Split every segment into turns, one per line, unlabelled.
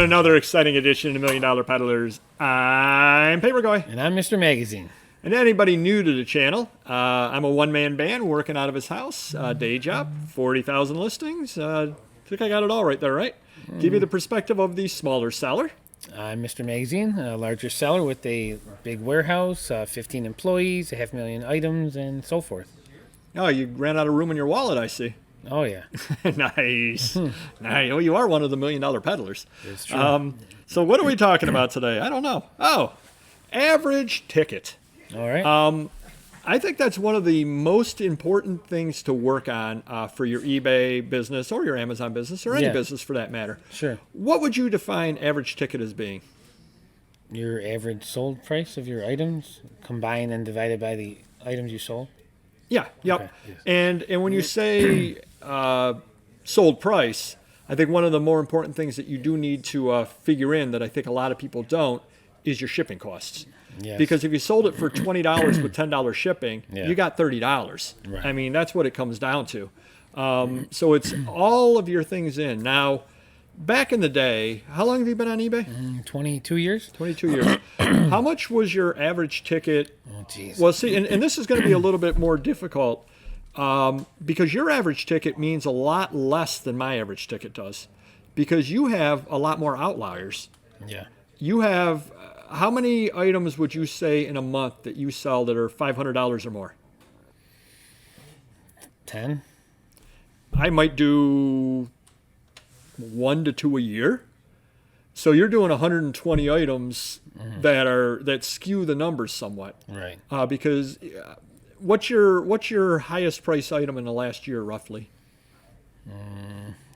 another exciting edition of Million Dollar Peddlers. I'm Papergoy.
And I'm Mr. Magazine.
And anybody new to the channel, I'm a one-man band working out of his house, day job, 40,000 listings. I think I got it all right there, right? Give you the perspective of the smaller seller.
I'm Mr. Magazine, a larger seller with a big warehouse, 15 employees, 500,000 items, and so forth.
Oh, you ran out of room in your wallet, I see.
Oh, yeah.
Nice. Nice. Oh, you are one of the $1 million peddlers.
It's true.
So what are we talking about today? I don't know. Oh, average ticket.
All right.
I think that's one of the most important things to work on for your eBay business or your Amazon business or any business for that matter.
Sure.
What would you define average ticket as being?
Your average sold price of your items combined and divided by the items you sold?
Yeah. Yep.
Okay, yes.
And when you say sold price, I think one of the more important things that you do need to figure in that I think a lot of people don't is your shipping costs.
Yes.
Because if you sold it for $20 with $10 shipping,
Yeah.
you got $30.
Right.
I mean, that's what it comes down to. So it's all of your things in. Now, back in the day, how long have you been on eBay?
22 years?
22 years. How much was your average ticket?
Oh, jeez.
Well, see, and this is going to be a little bit more difficult because your average ticket means a lot less than my average ticket does because you have a lot more outliers.
Yeah.
You have, how many items would you say in a month that you sell that are $500 or more?
10?
I might do 1 to 2 a year. So you're doing 120 items that skew the numbers somewhat.
Right.
Because what's your highest price item in the last year roughly?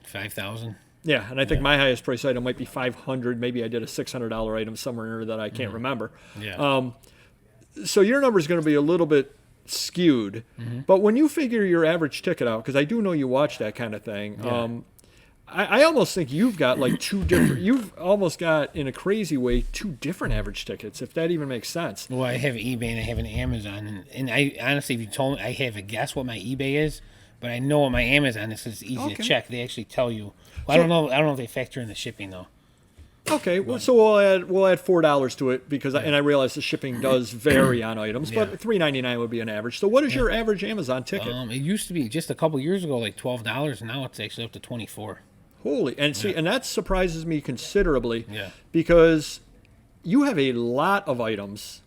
5,000?
Yeah, and I think my highest price item might be 500. Maybe I did a $600 item somewhere that I can't remember.
Yeah.
So your number is going to be a little bit skewed. But when you figure your average ticket out, because I do know you watch that kind of thing, I almost think you've got like you've almost got, in a crazy way, 2 different average tickets, if that even makes sense.
Well, I have eBay and I have an Amazon. And I honestly, if you told me, I have a guess what my eBay is, but I know what my Amazon is. It's easy to check. They actually tell you. Well, I don't know if they factor in the shipping though.
Okay, well, so we'll add $4 to it because I realize the shipping does vary on items, but $3.99 would be an average. So what is your average Amazon ticket?
It used to be just a couple years ago like $12, and now it's actually up to $24.
Holy, and see, and that surprises me considerably
Yeah.
because you have a lot of items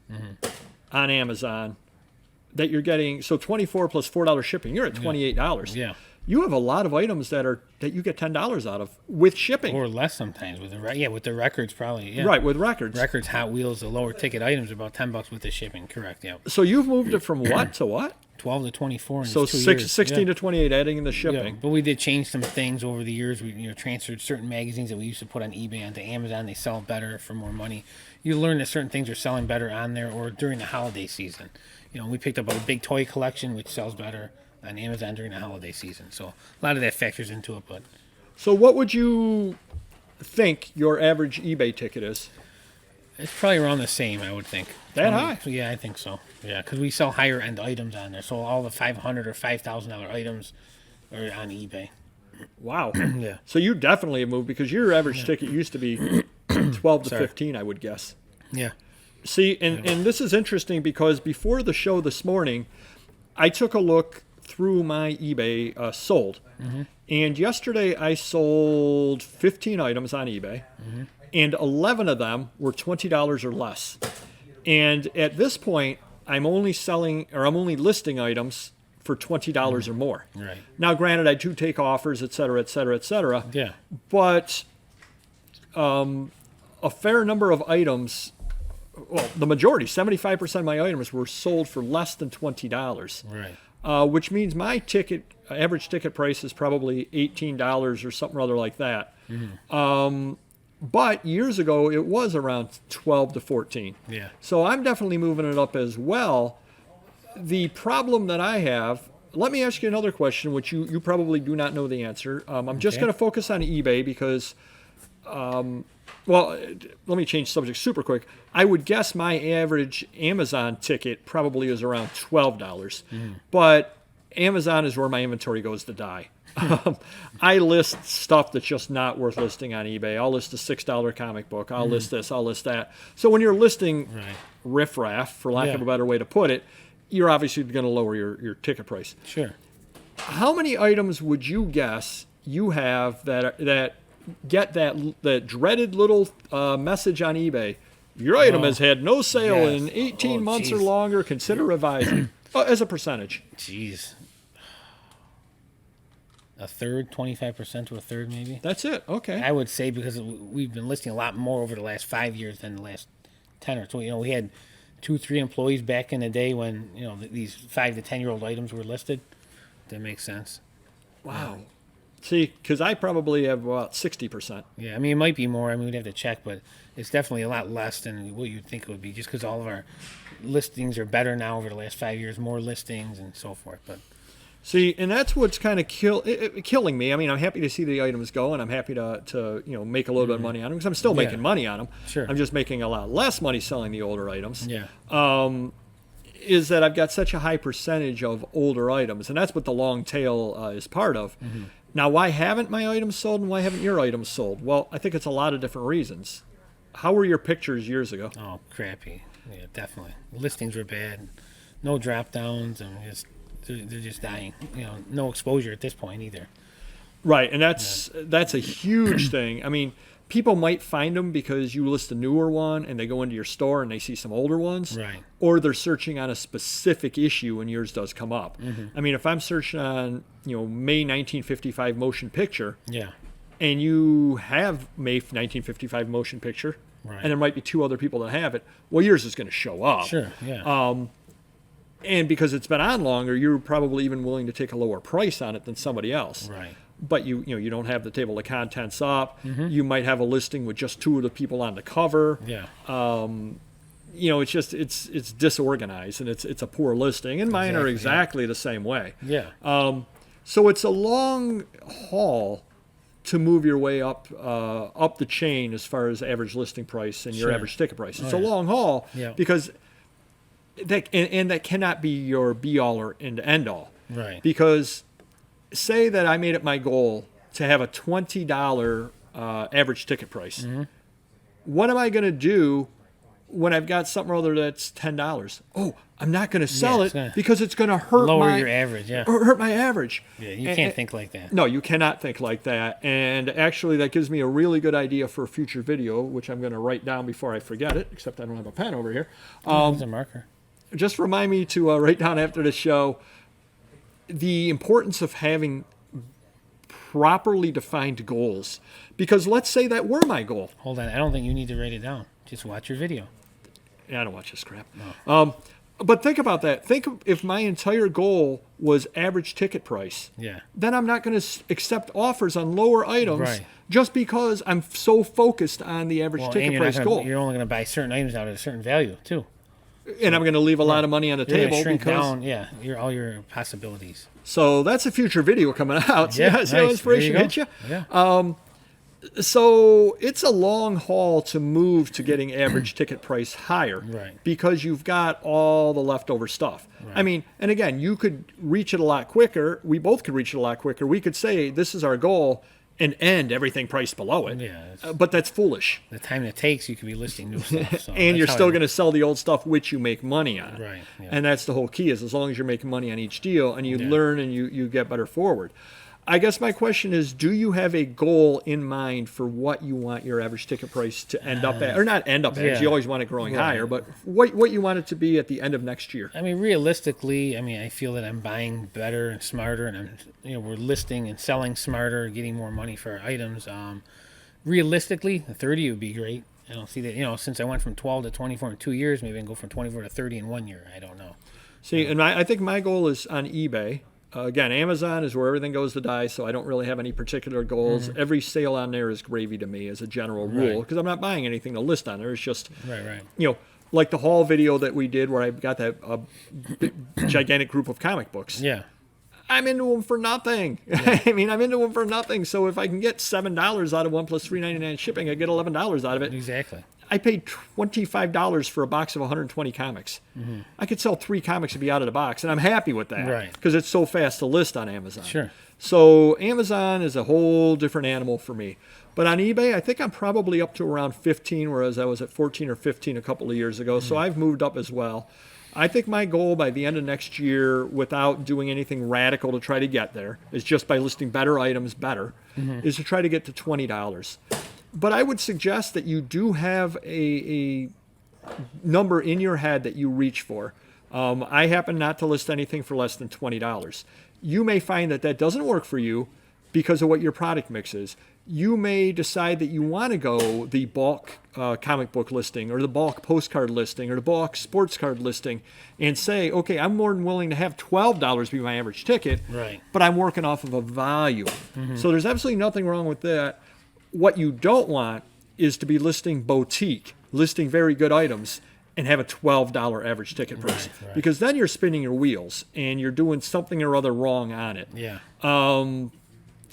on Amazon that you're getting. So $24 plus $4 shipping, you're at $28.
Yeah.
You have a lot of items that you get $10 out of with shipping.
Or less sometimes with the records probably. Yeah.
Right, with records.
Records, Hot Wheels, the lower ticket items are about $10 with the shipping. Correct. Yeah.
So you've moved it from what to what?
12 to 24 in
So
2 years.
16 to 28, adding in the shipping.
Yeah, but we did change some things over the years. We transferred certain magazines that we used to put on eBay onto Amazon. They sell better for more money. You learn that certain things are selling better on there or during the holiday season. We picked up a big toy collection which sells better on Amazon during the holiday season. So a lot of that factors into it. But
So what would you think your average eBay ticket is?
it's probably around the same, I would think.
That high?
Yeah, I think so. Yeah, because we sell higher end items on there. So all the $500 or $5,000 items are on eBay.
Wow.
Yeah.
So you definitely have moved because your average ticket used to be 12 to 15, I would guess.
Yeah.
See, and this is interesting because before the show this morning, I took a look through my eBay sold. And yesterday I sold 15 items on eBay, and 11 of them were $20 or less. And at this point, I'm only listing items for $20 or more.
Right.
Now, granted, I do take offers, et cetera, et cetera, et cetera.
Yeah.
But a fair number of items, well, the majority, 75% of my items were sold for less than $20.
Right.
Which means my average ticket price is probably $18 or something rather like that. But years ago, it was around 12 to 14.
Yeah.
So I'm definitely moving it up as well. The problem that I have, let me ask you another question, which you probably do not know the answer. I'm just going to focus on eBay because, well, let me change subject super quick. I would guess my average Amazon ticket probably is around $12. But Amazon is where my inventory goes to die. I list stuff that's just not worth listing on eBay. I'll list a $6 comic book. I'll list this. I'll list that. So when you're listing riffraff, for lack of a better way to put it, you're obviously going to lower your ticket price.
Sure.
How many items would you guess you have that get that dreaded little message on eBay? Your item has had no sale in 18 months or longer. Consider revising. As a percentage.
Jeez. A third, 25% to a third, maybe.
That's it. Okay.
I would say because we've been listing a lot more over the last 5 years than the last 10 or 20. We had 2-3 employees back in the day when these 5 to 10-year-old items were listed. That makes sense.
Wow. See, because I probably have about 60%.
Yeah, I mean, it might be more. I mean, we'd have to check, but it's definitely a lot less than what you'd think it would be just because all of our listings are better now over the last 5 years, more listings and so forth. But
see, and that's what's kind of killing me. I mean, I'm happy to see the items go, and I'm happy to make a little bit of money on them because I'm still making money on them.
Sure.
I'm just making a lot less money selling the older items.
Yeah.
Is that I've got such a high percentage of older items, and that's what the long tail is part of. Mm-hmm. Now, why haven't my items sold and why haven't your items sold? Well, I think it's a lot of different reasons. How were your pictures years ago?
Oh, crappy. Yeah, definitely. Listings were bad. No drop downs, and they're just dying. No exposure at this point either.
Right, and that's a huge thing. I mean, people might find them because you list a newer one and they go into your store and they see some older ones.
Right.
Or they're searching on a specific issue and yours does come up. Mm-hmm. I mean, if I'm searching on, May 1955 motion picture.
Yeah.
And you have May 1955 motion picture.
Right.
And there might be 2 other people that have it. Well, yours is going to show up.
Sure, yeah.
And because it's been on longer, you're probably even willing to take a lower price on it than somebody else.
Right.
But you don't have the table of contents up. Mm-hmm. You might have a listing with just 2 of the people on the cover.
Yeah.
It's just it's disorganized and it's a poor listing. And mine are exactly the same way.
Yeah.
So it's a long haul to move your way up the chain as far as average listing price and your average ticket price. It's a long haul because that cannot be your be all or end all.
Right.
Because say that I made it my goal to have a $20 average ticket price. Mm-hmm. What am I going to do when I've got something or other that's $10? Oh, I'm not going to sell it because it's going to hurt
lower your average,
or hurt my average.
Yeah, you can't think like that.
No, you cannot think like that. And actually, that gives me a really good idea for a future video, which I'm going to write down before I forget it, except I don't have a pen over here.
There's a marker.
Just remind me to write down after the show the importance of having properly defined goals. Because let's say that were my goal.
Hold on, I don't think you need to write it down. Just watch your video.
Yeah, I don't watch this crap.
No.
But think about that. Think if my entire goal was average ticket price.
Yeah.
Then I'm not going to accept offers on lower items just because I'm so focused on the average ticket price goal.
You're only going to buy certain items out at a certain value, too.
And I'm going to leave a lot of money on the table
shrink down, all your possibilities.
So that's a future video coming out. See how inspiration hits you?
Yeah.
So it's a long haul to move to getting average ticket price higher,
right?
Because you've got all the leftover stuff. Right. I mean, and again, you could reach it a lot quicker. We both could reach it a lot quicker. We could say this is our goal and end everything priced below it.
Yeah,
but that's foolish.
The time it takes, you could be listing new stuff. So
and you're still going to sell the old stuff which you make money on.
Right. Yeah.
And that's the whole key is as long as you're making money on each deal and you learn and you get better forward. I guess my question is, do you have a goal in mind for what you want your average ticket price to end up at? Or not end up at, because you always want it growing higher, but what you want it to be at the end of next year?
I mean, realistically, I feel that I'm buying better and smarter, and we're listing and selling smarter, getting more money for our items. Realistically, 30 would be great. I don't see that, since I went from 12 to 24 in 2 years, maybe I can go from 24 to 30 in 1 year. I don't know.
See, and I think my goal is on eBay. Again, Amazon is where everything goes to die, so I don't really have any particular goals. Mm-hmm. Every sale on there is gravy to me as a general rule, because I'm not buying anything to list on there. It's just, like the haul video that we did where I got that gigantic group of comic books.
Yeah.
I'm into them for nothing. Yeah. I'm into them for nothing. So if I can get $7 out of one plus $3.99 shipping, I get $11 out of it.
Exactly.
I paid $25 for a box of 120 comics. I could sell 3 comics and be out of the box, and I'm happy with that.
Right.
Because it's so fast to list on Amazon.
Sure.
So Amazon is a whole different animal for me. But on eBay, I think I'm probably up to around 15, whereas I was at 14 or 15 a couple of years ago. So I've moved up as well. I think my goal by the end of next year, without doing anything radical to try to get there, is just by listing better items better, is to try to get to $20. But I would suggest that you do have a number in your head that you reach for. I happen not to list anything for less than $20. You may find that that doesn't work for you because of what your product mix is. You may decide that you want to go the bulk comic book listing or the bulk postcard listing or the bulk sports card listing and say, okay, I'm more than willing to have $12 be my average ticket,
Right.
but I'm working off of a volume. So there's absolutely nothing wrong with that. What you don't want is to be listing boutique, listing very good items, and have a $12 average ticket price.
Right.
Because then you're spinning your wheels and you're doing something or other wrong on it.
Yeah.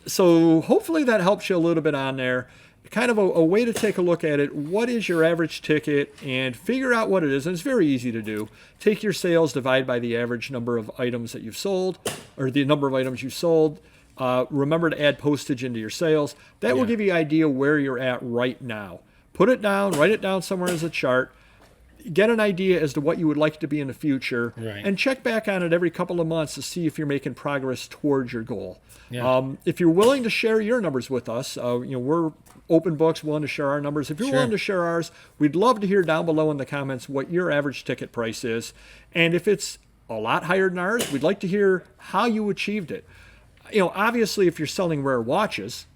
So hopefully that helps you a little bit on there. Kind of a way to take a look at it. What is your average ticket? And figure out what it is. And it's very easy to do. Take your sales, divide by the average number of items that you've sold, or the number of items you've sold. Remember to add postage into your sales. That will give you an idea where you're at right now. Put it down, write it down somewhere as a chart. Get an idea as to what you would like to be in the future,
Right.
and check back on it every couple of months to see if you're making progress towards your goal.
Yeah.
If you're willing to share your numbers with us, we're open books, willing to share our numbers. If you're
Sure.
willing to share ours, we'd love to hear down below in the comments what your average ticket price is. And if it's a lot higher than ours, we'd like to hear how you achieved it. Obviously, if you're selling rare watches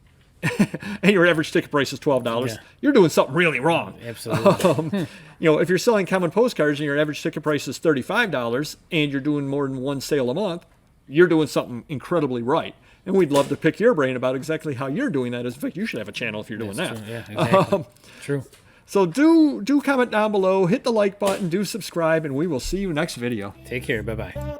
and your average ticket price is $12,
Yeah.
you're doing something really wrong.
Absolutely.
If you're selling common postcards and your average ticket price is $35 and you're doing more than one sale a month, you're doing something incredibly right. And we'd love to pick your brain about exactly how you're doing that. In fact, you should have a channel if you're doing
That's
that.
true. Yeah, exactly. True.
So do comment down below, hit the like button, do subscribe, and we will see you next video.
Take care. Bye-bye.